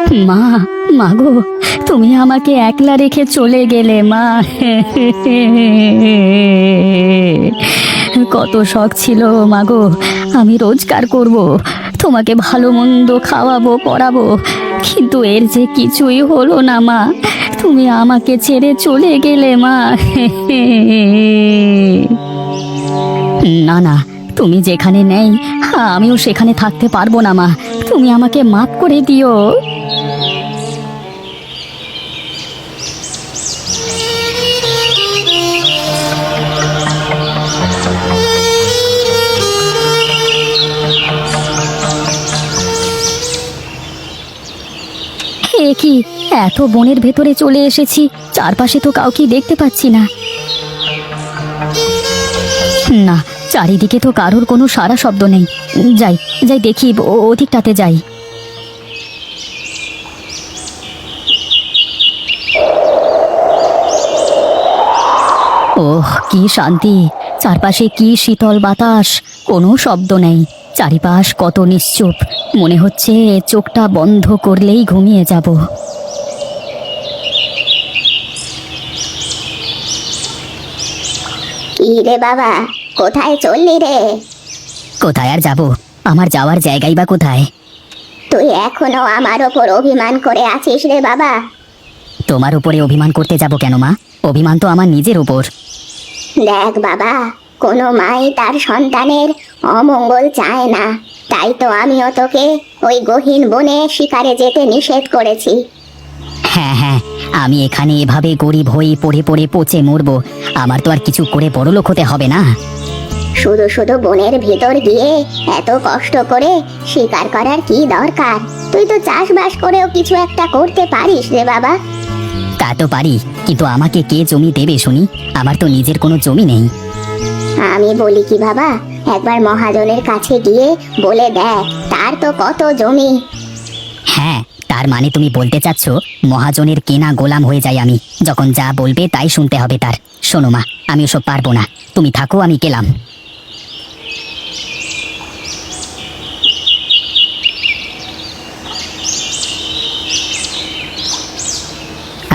মা, মাগো, তুমি আমাকে একলা রেখে চলে গেলে মা। কত শখ ছিল মাগো, আমি রোজগার করব, তোমাকে ভালো মন্দ খাওয়াবো পড়াবো, কিন্তু এর যে কিছুই হলো না মা। তুমি আমাকে ছেড়ে চলে গেলে মা। না না, তুমি যেখানে নেই আমিও সেখানে থাকতে পারবো না মা। তুমি আমাকে মাফ করে দিও। এ কি, এত বনের ভেতরে চলে এসেছি, চারপাশে তো কাউকে দেখতে পাচ্ছি না। না, চারিদিকে তো কারোর কোনো সারা শব্দ নেই। যাই যাই দেখি, ওদিকটাতে যাই। ওহ, কি শান্তি! চারপাশে কি শীতল বাতাস, কোনো শব্দ নেই। চারিপাশ কত নিশ্চুপ, মনে হচ্ছে চোখটা বন্ধ করলেই ঘুমিয়ে যাব। কি রে বাবা, কোথায় চললি রে? কোথায় আর যাব, আমার যাওয়ার জায়গাই বা কোথায়? তুই এখনো আমার ওপর অভিমান করে আছিস রে বাবা? তোমার উপরে অভিমান করতে যাব কেন মা? অভিমান তো আমার নিজের উপর। দেখ বাবা, কোনো মাই তার সন্তানের অমঙ্গল চায় না, তাই তো আমিও তোকে ওই গহীন বনে শিকারে যেতে নিষেধ করেছি। হ্যাঁ হ্যাঁ, আমি এখানে এভাবে গরিব হয়ে পড়ে পড়ে পচে মরবো, আমার তো আর কিছু করে বড়লোক হতে হবে না। শুধু শুধু বনের ভিতর গিয়ে এত কষ্ট করে শিকার করার কি দরকার? তুই তো চাষবাস করেও কিছু একটা করতে পারিস রে বাবা। তা তো পারি, কিন্তু আমাকে কে জমি দেবে শুনি? আমার তো নিজের কোনো জমি নেই। আমি বলি কি বাবা, একবার মহাজনের কাছে গিয়ে বলে দেখ, তার তো কত জমি। হ্যাঁ, তার মানে তুমি বলতে চাচ্ছ মহাজনের কেনা গোলাম হয়ে যাই আমি, যখন যা বলবে তাই শুনতে হবে তার। শোনো মা, আমি ওসব পারবো না, তুমি থাকো, আমি গেলাম।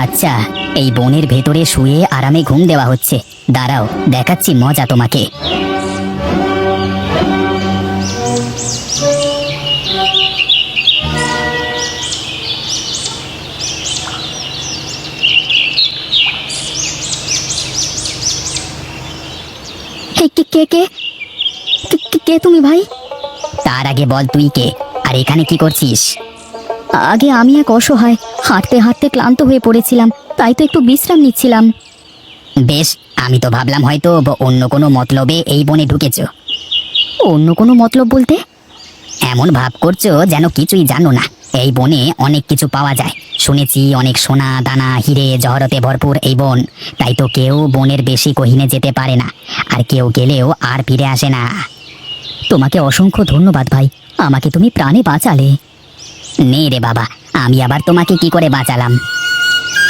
আচ্ছা, এই বনের ভেতরে শুয়ে আরামে ঘুম দেওয়া হচ্ছে। দাঁড়াও, দেখাচ্ছি মজা তোমাকে। কে কে কে তুমি ভাই? তার আগে বল তুই কে, আর এখানে কি করছিস? আগে আমি এক অসহায়, হাঁটতে হাঁটতে ক্লান্ত হয়ে পড়েছিলাম, তাই তো একটু বিশ্রাম নিচ্ছিলাম। বেশ, আমি তো ভাবলাম হয়তো অন্য কোনো মতলবে এই বনে ঢুকেছ। অন্য কোনো মতলব বলতে? এমন ভাব করছো যেন কিছুই জানো না। এই বনে অনেক কিছু পাওয়া যায়, শুনেছি অনেক সোনা দানা হিরে জহরতে ভরপুর এই বন, তাই তো কেউ বনের বেশি গহীনে যেতে পারে না, আর কেউ গেলেও আর ফিরে আসে না। তোমাকে অসংখ্য ধন্যবাদ ভাই, আমাকে তুমি প্রাণে বাঁচালে। নে রে বাবা, আমি আবার তোমাকে কি করে বাঁচালাম?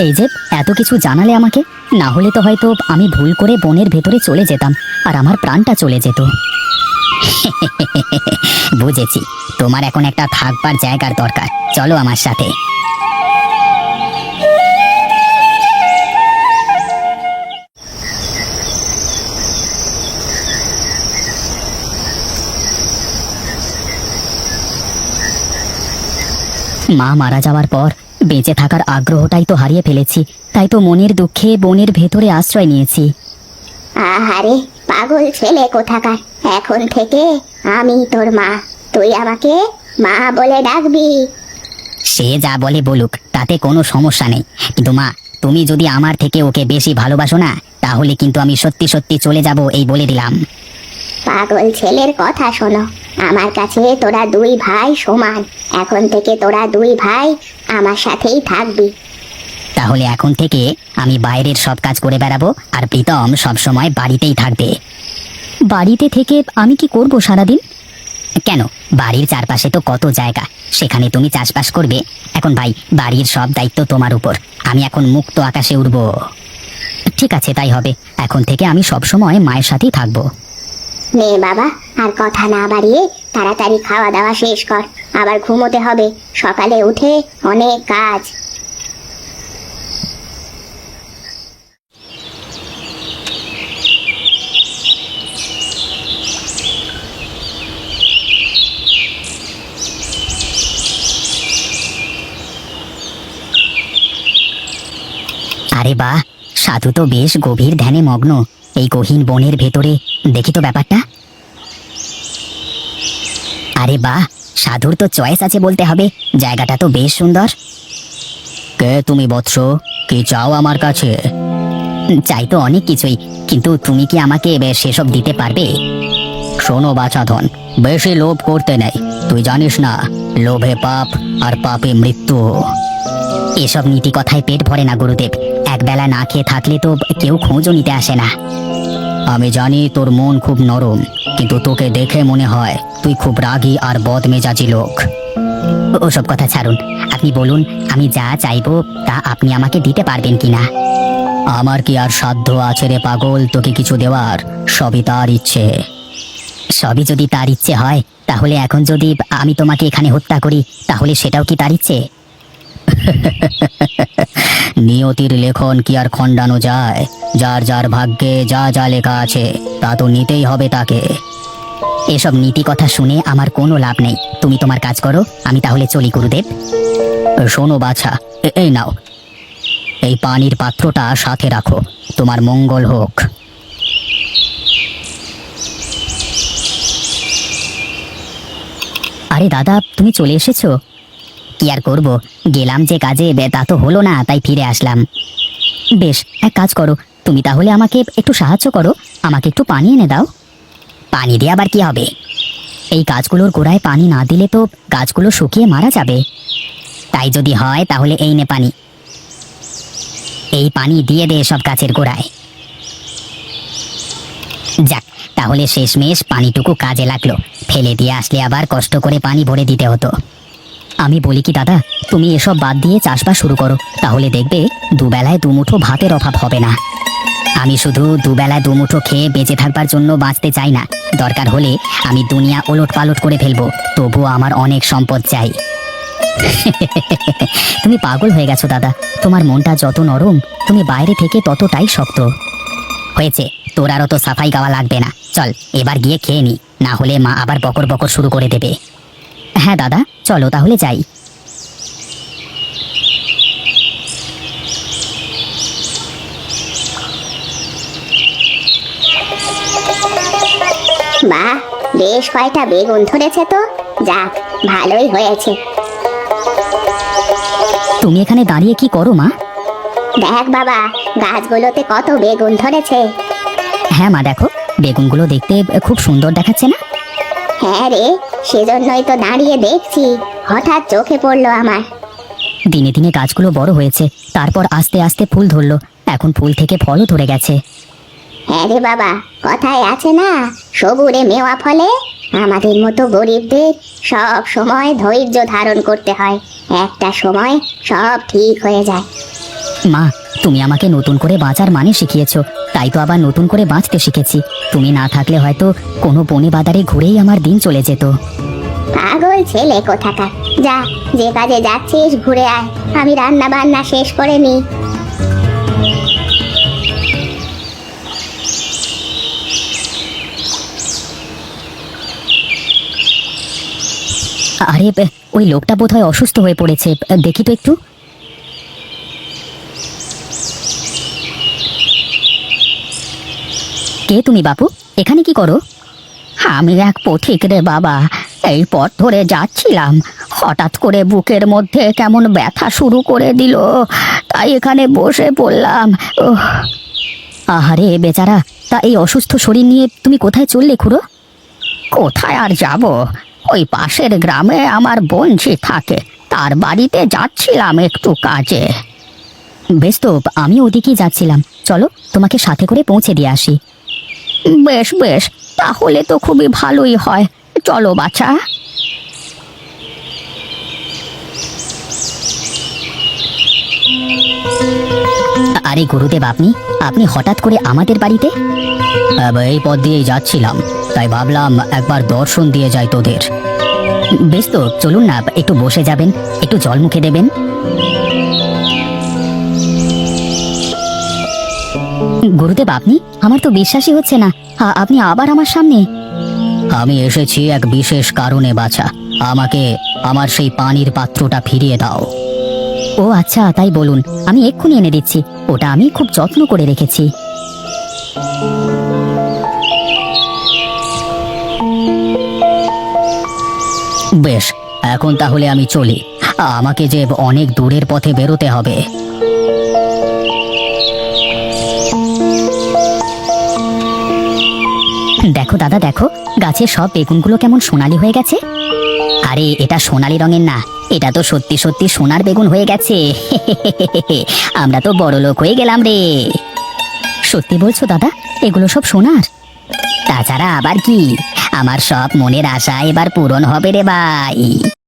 এই যে এত কিছু জানালে আমাকে, না হলে তো হয়তো আমি ভুল করে বনের ভেতরে চলে যেতাম আর আমার প্রাণটা চলে যেত। বুঝেছি, তোমার এখন একটা থাকবার জায়গার দরকার, চলো আমার সাথে। মা মারা যাওয়ার পর বেঁচে থাকার আগ্রহটাই তো হারিয়ে ফেলেছি, তাই তো মনের দুঃখে বনের ভেতরে আশ্রয় নিয়েছি। আহারে পাগল ছেলে কোথাকার, এখন থেকে আমি তোর মা, তুই আমাকে মা বলে ডাকবি। সে যা বলে বলুক, তাতে কোনো সমস্যা নেই, কিন্তু মা, তুমি যদি আমার থেকে ওকে বেশি ভালোবাসো না, তাহলে কিন্তু আমি সত্যি সত্যি চলে যাব, এই বলে দিলাম। পাগল ছেলের কথা শোনো, আমার কাছে তোরা দুই ভাই সমান, এখন থেকে তোরা দুই ভাই আমার সাথেই থাকবি। তাহলে এখন থেকে আমি বাইরের সব কাজ করে বেড়াবো, আর প্রীতম সবসময় বাড়িতেই থাকবে। বাড়িতে থেকে আমি কি করব সারাদিন? কেন, বাড়ির চারপাশে তো কত জায়গা, সেখানে তুমি চাষবাস করবে। এখন ভাই, বাড়ির সব দায়িত্ব তোমার উপর, আমি এখন মুক্ত আকাশে উড়ব। ঠিক আছে, তাই হবে, এখন থেকে আমি সব সময় মায়ের সাথেই থাকবো। নে বাবা, আর কথা না বাড়িয়ে তাড়াতাড়ি খাওয়া দাওয়া শেষ কর, আবার ঘুমোতে হবে, সকালে উঠে অনেক কাজ। আরে বাহ, সাধু তো বেশ গভীর ধ্যানে মগ্ন এই গহীন বনের ভেতরে। দেখি তো ব্যাপারটা। আরে বাহ, সাধুর তো চয়েস আছে বলতে হবে, জায়গাটা তো বেশ সুন্দর। কে তুমি বৎস, কি চাও আমার কাছে? চাই তো অনেক কিছুই, কিন্তু তুমি কি আমাকে সেসব দিতে পারবে? শোনো বাছাধন, বেশি লোভ করতে নেই, তুই জানিস না লোভে পাপ আর পাপে মৃত্যু। এসব নীতি কথায় পেট ভরে না গুরুদেব, একবেলা না খেয়ে থাকলে তো কেউ খোঁজও নিতে আসে না। আমি জানি তোর মন খুব নরম, কিন্তু তোকে দেখে মনে হয় তুই খুব রাগী আর বদমেজাজি লোক। ওসব কথা ছাড়ুন, আপনি বলুন আমি যা চাইবো তা আপনি আমাকে দিতে পারবেন কিনা? আমার কি আর সাধ্য আছে রে পাগল তোকে কিছু দেওয়ার? সবই তার ইচ্ছে। সবই যদি তার ইচ্ছে হয়, তাহলে এখন যদি আমি তোমাকে এখানে হত্যা করি, তাহলে সেটাও কি তার ইচ্ছে? নিয়তির লেখন কি আর খণ্ডানো যায়? যার যার ভাগ্যে যা যা লেখা আছে তা তো নিতেই হবে তাকে। এসব নীতি কথা শুনে আমার কোনো লাভ নেই, তুমি তোমার কাজ করো, আমি তাহলে চলি গুরুদেব। শোনো বাছা, এই নাও, এই পানির পাত্রটা সাথে রাখো, তোমার মঙ্গল হোক। আরে দাদা, তুমি চলে এসেছো? কি আর করব, গেলাম যে কাজে তা তো হলো না, তাই ফিরে আসলাম। বেশ, এক কাজ করো, তুমি তাহলে আমাকে একটু সাহায্য করো, আমাকে একটু পানি এনে দাও। পানি দিয়ে আবার কি হবে? এই গাছগুলোর গোড়ায় পানি না দিলে তো গাছগুলো শুকিয়ে মারা যাবে। তাই যদি হয় তাহলে এই নে পানি, এই পানি দিয়ে দে সব গাছের গোড়ায়। যাক, তাহলে শেষমেশ পানিটুকু কাজে লাগলো, ফেলে দিয়ে আসলে আবার কষ্ট করে পানি ভরে দিতে হতো। আমি বলি কি দাদা, তুমি এসব বাদ দিয়ে চাষবাস শুরু করো, তাহলে দেখবে দুবেলায় দুমুঠো ভাতের অভাব হবে না। আমি শুধু দুবেলায় দুমুঠো খেয়ে বেঁচে থাকবার জন্য বাঁচতে চাই না, দরকার হলে আমি দুনিয়া ওলট পালট করে ফেলবো, তবুও আমার অনেক সম্পদ চাই। তুমি পাগল হয়ে গেছো দাদা, তোমার মনটা যত নরম, তুমি বাইরে থেকে ততটাই শক্ত। হয়েছে, তোর আরও তো সাফাই গাওয়া লাগবে না, চল এবার গিয়ে খেয়ে নি, না হলে মা আবার বকর বকর শুরু করে দেবে। হ্যাঁ দাদা, চলো তাহলে যাই। বাহ, বেশ কয়টা বেগুন ধরেছে তো, যাক ভালোই হয়েছে। তুমি এখানে দাঁড়িয়ে কি করো মা? দেখ বাবা, গাছগুলোতে কত বেগুন ধরেছে। হ্যাঁ মা, দেখো বেগুনগুলো দেখতে খুব সুন্দর দেখাচ্ছে না? হ্যাঁ রে, সেজন্যই তো দাঁড়িয়ে দেখছি, হঠাৎ চোখে পড়লো আমার। দিনে দিনে গাছগুলো বড় হয়েছে, তারপর আস্তে আস্তে ফুল ধরলো, এখন ফুল থেকে ফলও ধরে গেছে। হ্যাঁ রে বাবা, কথায় আছে না, সবুরে মেওয়া ফলে। আমাদের মতো গরিবদের সব সময় ধৈর্য ধারণ করতে হয়, একটা সময় সব ঠিক হয়ে যায়। মা, তুমি আমাকে নতুন করে বাঁচার মানে শিখিয়েছো, তাই তো আবার নতুন করে বাঁচতে শিখেছি। তুমি না থাকলে হয়তো কোনো বনে বাদারে ঘুরেই আমার দিন চলে যেত। পাগল ছেলে কোথাকার, যা, যে কাজে যাচ্ছিস ঘুরে আয়, আমি রান্না বান্না শেষ করে নি। আরে ওই লোকটা বোধহয় অসুস্থ হয়ে পড়েছে, দেখি তো একটু। কে তুমি বাপু, এখানে কি করো? আমি এক পথিক রে বাবা, এই পথ ধরে যাচ্ছিলাম, হঠাৎ করে বুকের মধ্যে কেমন ব্যথা শুরু করে দিল, তাই এখানে বসে পড়লাম। আহারে বেচারা, তা এই অসুস্থ শরীর নিয়ে তুমি কোথায় চললে খুড়ো? কোথায় আর যাব, ওই পাশের গ্রামে আমার বোনঝি থাকে, তার বাড়িতে যাচ্ছিলাম একটু কাজে। বেশ তো, আমি ওদিকেই যাচ্ছিলাম, চলো তোমাকে সাথে করে পৌঁছে দিয়ে আসি। বেশ বেশ, তাহলে তো খুবই ভালোই হয়, চলো বাছা। আরে গুরুদেব, আপনি আপনি হঠাৎ করে আমাদের বাড়িতে? এই পথ দিয়েই যাচ্ছিলাম, তাই ভাবলাম একবার দর্শন দিয়ে যাই তোদের। বেশ, তো চলুন না, একটু বসে যাবেন, একটু জল মুখে দেবেন। গুরুদেব, আপনি? আমার তো বিশ্বাসই হচ্ছে না, আপনি আবার আমার সামনে। আমি এসেছি এক বিশেষ কারণে বাছা, আমাকে আমার সেই পানির পাত্রটা ফিরিয়ে দাও। ও আচ্ছা, তাই বলুন, আমি এক্ষুনি এনে দিচ্ছি। ওটা আমি খুব যত্ন করে রেখেছি। বেশ, এখন তাহলে আমি চলি, আমাকে যে অনেক দূরের পথে বেরোতে হবে। দেখো দাদা, দেখো গাছের সব বেগুনগুলো কেমন সোনালী হয়ে গেছে। আরে এটা সোনালী রঙের না, এটা তো সত্যি সত্যি সোনার বেগুন হয়ে গেছে। আমরা তো বড় লোক হয়ে গেলাম রে। সত্যি বলছো দাদা? এগুলো সব সোনার? তাছাড়া আবার কি, আমার সব মনের আশা এবার পূরণ হবে রে ভাই।